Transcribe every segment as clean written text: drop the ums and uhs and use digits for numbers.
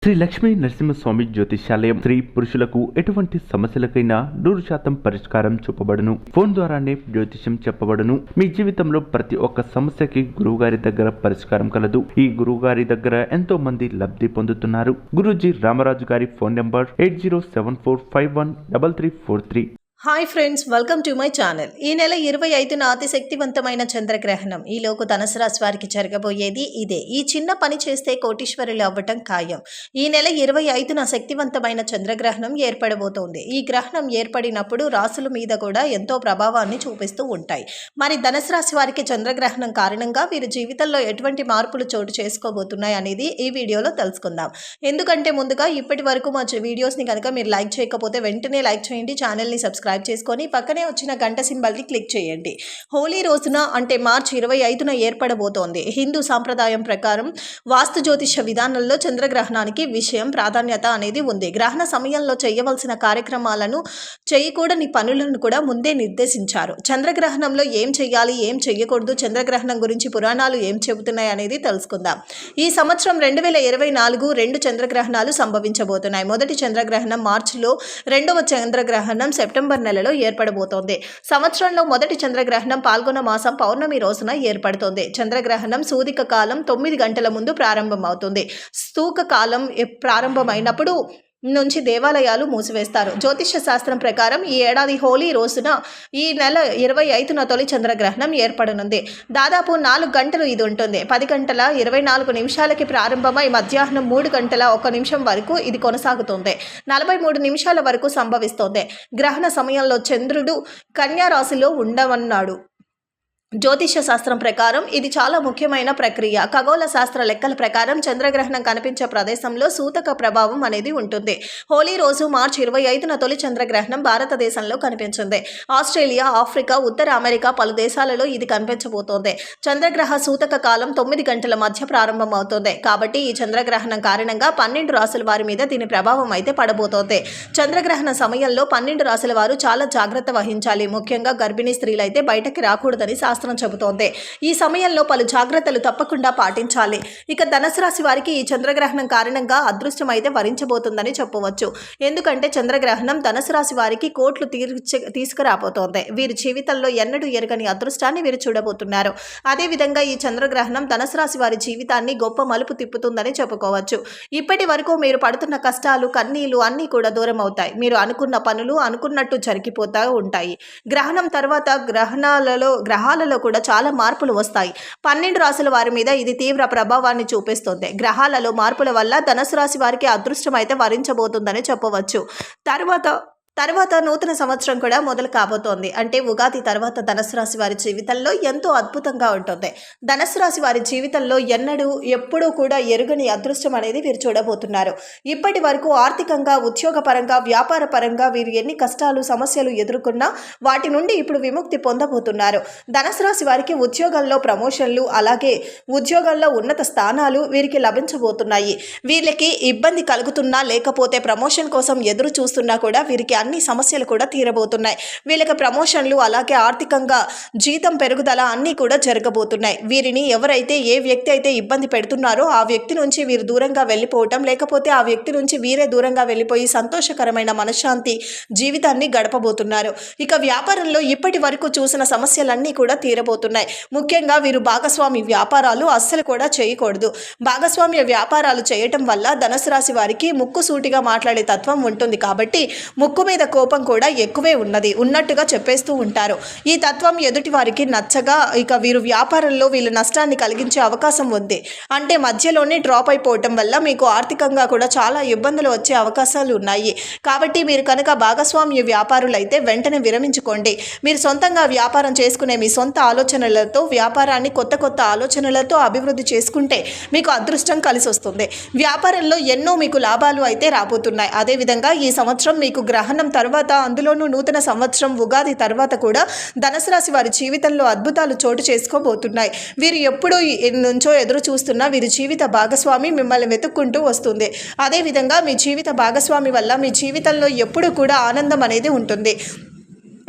శ్రీ లక్ష్మీ నరసింహస్వామి జ్యోతిష్యాలయం స్త్రీ పురుషులకు ఎటువంటి సమస్యలకైనా 100% పరిష్కారం చూపబడును. ఫోన్ ద్వారానే జ్యోతిష్యం చెప్పబడును. మీ జీవితంలో ప్రతి ఒక్క సమస్యకి గురువుగారి దగ్గర పరిష్కారం కలదు. ఈ గురువుగారి దగ్గర ఎంతో మంది లబ్ధి పొందుతున్నారు. గురూజీ రామరాజు గారి phone number 8074513343. Hi friends, welcome to my channel. ఈ నెల 25న అతి శక్తివంతమైన చంద్రగ్రహణం. ఈలోపు ధనుసు రాశి వారికి జరగబోయేది ఇదే. ఈ చిన్న పని చేస్తే కోటీశ్వరులు అవ్వటం ఖాయం. ఈ నెల 25న శక్తివంతమైన చంద్రగ్రహణం ఏర్పడబోతోంది. ఈ గ్రహణం ఏర్పడినప్పుడు రాశుల మీద కూడా ఎంతో ప్రభావాన్ని చూపిస్తూ ఉంటాయి. మరి ధనుసు రాశి వారికి చంద్రగ్రహణం కారణంగా వీరి జీవితంలో ఎటువంటి మార్పులు చోటు చేసుకోబోతున్నాయి అనేది ఈ వీడియోలో తెలుసుకుందాం. ఎందుకంటే ముందుగా ఇప్పటి వరకు మా వీడియోస్ని కనుక మీరు లైక్ చేయకపోతే వెంటనే లైక్ చేయండి, ఛానల్ని సబ్స్క్రైబ్ చేసుకొని పక్కనే వచ్చిన గంట సింబల్ని క్లిక్ చేయండి. హోలీ రోజున అంటే మార్చి 25న ఏర్పడబోతోంది. హిందూ సాంప్రదాయం ప్రకారం వాస్తు జ్యోతిష విధానంలో చంద్రగ్రహణానికి ప్రాధాన్యత అనేది ఉంది. గ్రహణ సమయంలో చేయవలసిన కార్యక్రమాలను, చేయకూడని పనులను కూడా ముందే నిర్దేశించారు. చంద్రగ్రహణంలో ఏం చేయాలి, ఏం చేయకూడదు, చంద్రగ్రహణం గురించి పురాణాలు ఏం చెబుతున్నాయి అనేది తెలుసుకుందాం. ఈ సంవత్సరం 2024 2 చంద్రగ్రహణాలు సంభవించబోతున్నాయి. మొదటి చంద్రగ్రహణం మార్చిలో, రెండవ చంద్రగ్రహణం సెప్టెంబర్ నెలలో ఏర్పడబోతోంది. సంవత్సరంలో మొదటి చంద్రగ్రహణం పాల్గొన మాసం పౌర్ణమి రోజున ఏర్పడుతోంది. చంద్రగ్రహణం సూదిక కాలం 9 గంటల ముందు ప్రారంభమవుతుంది. స్థూక కాలం ప్రారంభమైనప్పుడు నుంచి దేవాలయాలు మూసివేస్తారు. జ్యోతిష శాస్త్రం ప్రకారం ఈ ఏడాది హోలీ రోజున ఈ నెల 25న తొలి చంద్రగ్రహణం ఏర్పడనుంది. దాదాపు 4 గంటలు ఇది ఉంటుంది. 10 గంటల 24 నిమిషాలకి ప్రారంభమై మధ్యాహ్నం 3 గంటల 1 నిమిషం వరకు ఇది కొనసాగుతుంది. 43 నిమిషాల వరకు సంభవిస్తోంది. గ్రహణ సమయంలో చంద్రుడు కన్యా రాశిలో ఉండవన్నాడు. జ్యోతిష శాస్త్రం ప్రకారం ఇది చాలా ముఖ్యమైన ప్రక్రియ. ఖగోళ శాస్త్ర లెక్కల ప్రకారం చంద్రగ్రహణం కనిపించే ప్రదేశంలో సూతక ప్రభావం అనేది ఉంటుంది. హోలీ రోజు మార్చి 25న తొలి చంద్రగ్రహణం భారతదేశంలో కనిపించింది. ఆస్ట్రేలియా, ఆఫ్రికా, ఉత్తర అమెరికా పలు దేశాలలో ఇది కనిపించబోతోంది. చంద్రగ్రహ సూతక కాలం 9 గంటల మధ్య ప్రారంభమవుతుంది. కాబట్టి ఈ చంద్రగ్రహణం కారణంగా 12 రాశుల వారి మీద దీని ప్రభావం అయితే పడబోతోంది. చంద్రగ్రహణ సమయంలో 12 రాశుల వారు చాలా జాగ్రత్త వహించాలి. ముఖ్యంగా గర్భిణీ స్త్రీలు అయితే బయటకి రాకూడదని శాస్త్రం చెబుతోంది. ఈ సమయంలో పలు జాగ్రత్తలు తప్పకుండా పాటించాలి. ఇక ధనుసు రాశి వారికి ఈ చంద్రగ్రహణం కారణంగా అదృష్టం అయితే వరించబోతుందని చెప్పవచ్చు. ఎందుకంటే చంద్రగ్రహణం ధనుసు రాశి వారికి కోట్లు తీసుకురాబోతోంది. వీరి జీవితంలో ఎన్నడూ ఎరగని అదృష్టాన్ని వీరు చూడబోతున్నారు. అదేవిధంగా ఈ చంద్రగ్రహణం ధనుసు రాశి వారి జీవితాన్ని గొప్ప మలుపు తిప్పుతుందని చెప్పుకోవచ్చు. ఇప్పటి వరకు మీరు పడుతున్న కష్టాలు, కన్నీళ్లు అన్నీ కూడా దూరం అవుతాయి. మీరు అనుకున్న పనులు అనుకున్నట్టు జరిగిపోతూ ఉంటాయి. గ్రహణం తర్వాత గ్రహాలలో కూడా చాలా మార్పులు వస్తాయి. 12 రాశుల వారి మీద ఇది తీవ్ర ప్రభావాన్ని చూపిస్తుంది. గ్రహాలలో మార్పుల వల్ల ధనుసు రాశి వారికి అదృష్టం అయితే వరించబోతుందని చెప్పవచ్చు. తర్వాత నూతన సంవత్సరం కూడా మొదలు కాబోతోంది. అంటే ఉగాది తర్వాత ధనుసు రాశి వారి జీవితంలో ఎంతో అద్భుతంగా ఉంటుంది. ధనుసు రాశి వారి జీవితంలో ఎప్పుడూ కూడా ఎరుగని అదృష్టం అనేది వీరు చూడబోతున్నారు. ఇప్పటి వరకు ఆర్థికంగా, ఉద్యోగపరంగా, వ్యాపార పరంగా వీరు ఎన్ని కష్టాలు, సమస్యలు ఎదుర్కొన్నా వాటి నుండి ఇప్పుడు విముక్తి పొందబోతున్నారు. ధనుసు రాశి వారికి ఉద్యోగంలో ప్రమోషన్లు, అలాగే ఉద్యోగంలో ఉన్నత స్థానాలు వీరికి లభించబోతున్నాయి. వీళ్ళకి ఇబ్బంది కలుగుతున్నా, లేకపోతే ప్రమోషన్ కోసం ఎదురు చూస్తున్నా కూడా వీరికి అన్ని సమస్యలు కూడా తీరబోతున్నాయి. వీళ్ళకి ప్రమోషన్లు, అలాగే ఆర్థికంగా జీతం పెరుగుదల అన్నీ కూడా జరగబోతున్నాయి. వీరిని ఎవరైతే, ఏ వ్యక్తి అయితే ఇబ్బంది పెడుతున్నారో ఆ వ్యక్తి నుంచి వీరు దూరంగా వెళ్ళిపోవటం, లేకపోతే ఆ వ్యక్తి నుంచి వీరే దూరంగా వెళ్ళిపోయి సంతోషకరమైన మనశ్శాంతి జీవితాన్ని గడపబోతున్నారు. ఇక వ్యాపారంలో ఇప్పటి వరకు చూసిన సమస్యలన్నీ కూడా తీరబోతున్నాయి. ముఖ్యంగా వీరు భాగస్వామి వ్యాపారాలు అస్సలు కూడా చేయకూడదు. భాగస్వామ్య వ్యాపారాలు చేయటం వల్ల ధనుసు రాశి వారికి ముక్కుసూటిగా మాట్లాడే తత్వం ఉంటుంది. కాబట్టి ముక్కు మీద కోపం కూడా ఎక్కువే ఉన్నట్టుగా చెప్పేస్తూ ఉంటారు. ఈ తత్వం ఎదుటి వారికి నచ్చగా ఇక వీరు వ్యాపారంలో వీళ్ళు నష్టాన్ని కలిగించే అవకాశం ఉంది. అంటే మధ్యలోనే డ్రాప్ అయిపోవటం వల్ల మీకు ఆర్థికంగా కూడా చాలా ఇబ్బందులు వచ్చే అవకాశాలు ఉన్నాయి. కాబట్టి మీరు కనుక భాగస్వామ్య వ్యాపారులైతే వెంటనే విరమించుకోండి. మీరు సొంతంగా వ్యాపారం చేసుకునే మీ సొంత ఆలోచనలతో, వ్యాపారాన్ని కొత్త ఆలోచనలతో అభివృద్ధి చేసుకుంటే మీకు అదృష్టం కలిసి వస్తుంది. వ్యాపారంలో ఎన్నో మీకు లాభాలు అయితే రాబోతున్నాయి. అదేవిధంగా ఈ సంవత్సరం మీకు గ్రహణం తర్వాత, అందులోనూ నూతన సంవత్సరం ఉగాది తర్వాత కూడా ధనుసు రాశి వారి జీవితంలో అద్భుతాలు చోటు చేసుకోబోతున్నాయి. వీరు ఎప్పుడూ నుంచో ఎదురు చూస్తున్నా వీరి జీవిత భాగస్వామి మిమ్మల్ని వెతుక్కుంటూ వస్తుంది. అదేవిధంగా మీ జీవిత భాగస్వామి వల్ల మీ జీవితంలో ఎప్పుడూ కూడా ఆనందం అనేది ఉంటుంది.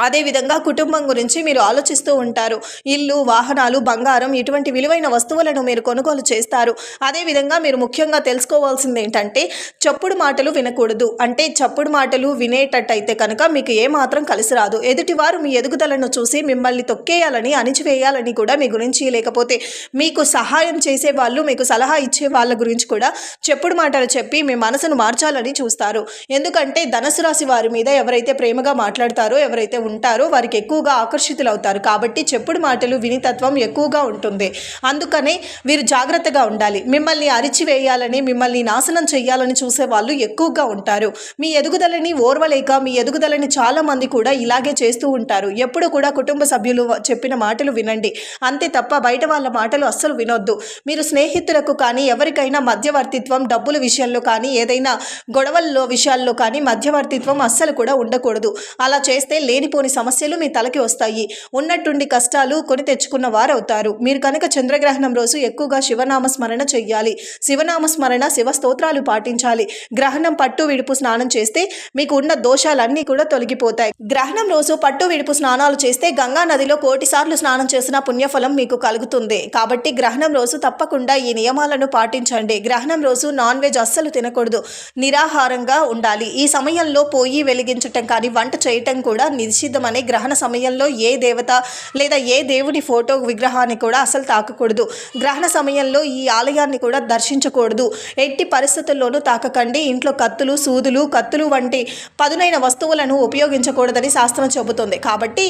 అదేవిధంగా కుటుంబం గురించి మీరు ఆలోచిస్తూ ఉంటారు. ఇల్లు, వాహనాలు, బంగారం ఇటువంటి విలువైన వస్తువులను మీరు కొనుగోలు చేస్తారు. అదేవిధంగా మీరు ముఖ్యంగా తెలుసుకోవాల్సింది ఏంటంటే చప్పుడు మాటలు వినకూడదు. అంటే చప్పుడు మాటలు వినేటట్టయితే కనుక మీకు ఏమాత్రం కలిసి రాదు. ఎదుటివారు మీ ఎదుగుదలను చూసి మిమ్మల్ని తొక్కేయాలని, అణిచివేయాలని కూడా మీ గురించి, లేకపోతే మీకు సహాయం చేసే వాళ్ళు, మీకు సలహా ఇచ్చే వాళ్ళ గురించి కూడా చెప్పుడు మాటలు చెప్పి మీ మనసును మార్చాలని చూస్తారు. ఎందుకంటే ధనుసు రాశి వారి మీద ఎవరైతే ప్రేమగా మాట్లాడతారో, ఎవరైతే ఉంటారో వారికి ఎక్కువగా ఆకర్షితులవుతారు. కాబట్టి చెప్పుడు మాటలు వినితత్వం ఎక్కువగా ఉంటుంది. అందుకనే వీరు జాగ్రత్తగా ఉండాలి. మిమ్మల్ని అరిచివేయాలని, మిమ్మల్ని నాశనం చేయాలని చూసే వాళ్ళు ఎక్కువగా ఉంటారు. మీ ఎదుగుదలని ఓర్వలేక మీ ఎదుగుదలని చాలా మంది కూడా ఇలాగే చేస్తూ ఉంటారు. ఎప్పుడు కూడా కుటుంబ సభ్యులు చెప్పిన మాటలు వినండి. అంతే తప్ప బయట వాళ్ళ మాటలు అస్సలు వినొద్దు. మీరు స్నేహితులకు కానీ, ఎవరికైనా మధ్యవర్తిత్వం, డబ్బుల విషయంలో కానీ, ఏదైనా గొడవల్లో విషయాల్లో కానీ మధ్యవర్తిత్వం అస్సలు కూడా ఉండకూడదు. అలా చేస్తే లేనిపోని సమస్యలు మీ తలకి వస్తాయి. ఉన్నట్టుండి కష్టాలు కొని తెచ్చుకున్న వారు అవుతారు. మీరు కనుక చంద్రగ్రహణం రోజు ఎక్కువగా శివనామ స్మరణ చెయ్యాలి. శివనామ స్మరణ, శివ స్తోత్రాలు పాటించాలి. గ్రహణం పట్టు విడుపు స్నానం చేస్తే మీకు ఉన్న దోషాలన్నీ కూడా తొలగిపోతాయి. గ్రహణం రోజు పట్టు విడుపు స్నానాలు చేస్తే గంగా నదిలో 1,000 సార్లు స్నానం చేసిన పుణ్యఫలం మీకు కలుగుతుంది. కాబట్టి గ్రహణం రోజు తప్పకుండా ఈ నియమాలను పాటించండి. గ్రహణం రోజు నాన్ వెజ్ అస్సలు తినకూడదు. నిరాహారంగా ఉండాలి. ఈ సమయంలో పొయ్యి వెలిగించటం కానీ, వంట చేయటం కూడా నిషిద్ధమని. గ్రహణ సమయంలో ఏ దేవత లేదా ఏ దేవుని ఫోటో విగ్రహాన్ని కూడా అసలు తాకకూడదు. గ్రహణ సమయంలో ఈ ఆలయాన్ని కూడా దర్శించకూడదు. ఎట్టి పరిస్థితుల్లోనూ తాకకండి. ఇంట్లో కత్తులు, సూదులు, కత్తులు వంటి పదునైన వస్తువులను ఉపయోగించకూడదని శాస్త్రం చెబుతుంది. కాబట్టి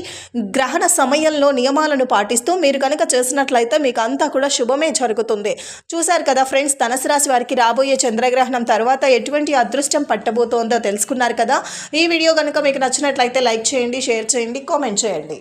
గ్రహణ సమయంలో నియమాలను పాటిస్తూ మీరు కనుక చేసినట్లయితే మీకు అంతా కూడా శుభమే జరుగుతుంది. చూశారు కదా ఫ్రెండ్స్, ధనుసు రాశి వారికి రాబోయే చంద్రగ్రహణం తర్వాత ఎటువంటి అదృష్టం పట్టబోతోందో తెలుసుకున్నారు కదా. ఈ వీడియో కనుక మీకు నచ్చినట్లయితే లైక్ చేయండి, షేర్ చేయండి, కామెంట్ చేయండి.